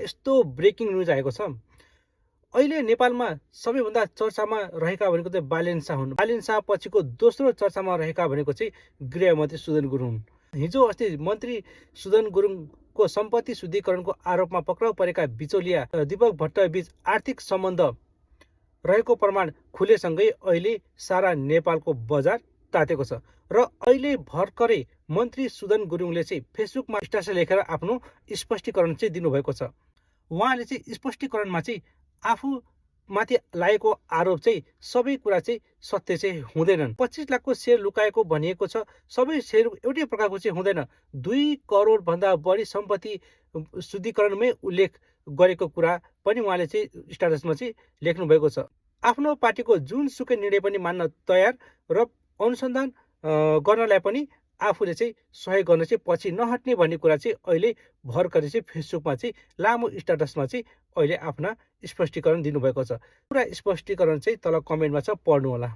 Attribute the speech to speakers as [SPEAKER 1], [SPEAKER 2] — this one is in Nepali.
[SPEAKER 1] यस्तो ब्रेकिङ न्युज आएको छ। अहिले नेपालमा सबैभन्दा चर्चामा रहेका भनेको चाहिँ बालेन शाह हुन्। बालेन शाह पछिको दोस्रो चर्चामा रहेका भनेको चाहिँ गृहमन्त्री सुदन गुरुङ हुन्। हिजो अस्ति मन्त्री सुदन गुरुङको सम्पत्ति शुद्धिकरणको आरोपमा पक्राउ परेका बिचौलिया दीपक भट्ट बीच आर्थिक सम्बन्ध रहेको प्रमाण खुलेसँगै अहिले सारा नेपालको बजार तातेको छ र अहिले भर्खरै मन्त्री सुदन गुरुङले चाहिँ फेसबुकमा स्ट्याटस लेखेर आफ्नो स्पष्टीकरण चाहिँ दिनुभएको छ। उहाँले चाहिँ स्पष्टीकरणमा चाहिँ आफूमाथि लागेको आरोप चाहिँ सबै कुरा चाहिँ सत्य चाहिँ हुँदैनन्। 25 लाखको सेयर लुकाएको भनिएको छ। सबै सेयर एउटै प्रकारको चाहिँ हुँदैन। 2 करोड भन्दा बढी सम्पत्ति शुद्धिकरणमै उल्लेख गरेको कुरा पनि उहाँले चाहिँ स्ट्याटसमा चाहिँ लेख्नु भएको छ। आफ्नो पार्टीको जुनसुकै निर्णय पनि मान्न तयार र अनुसन्धान गर्नलाई पनि आफूले चाहिँ सहयोग गर्न चाहिँ पछि नहट्ने भन्ने कुरा चाहिँ अहिले भर्खरै चाहिँ फेसबुकमा चाहिँ लामो स्ट्याटसमा चाहिँ अहिले आफ्ना स्पष्टीकरण दिनुभएको छ। पुरा स्पष्टीकरण चाहिँ तल कमेन्टमा छ, पढ्नु होला।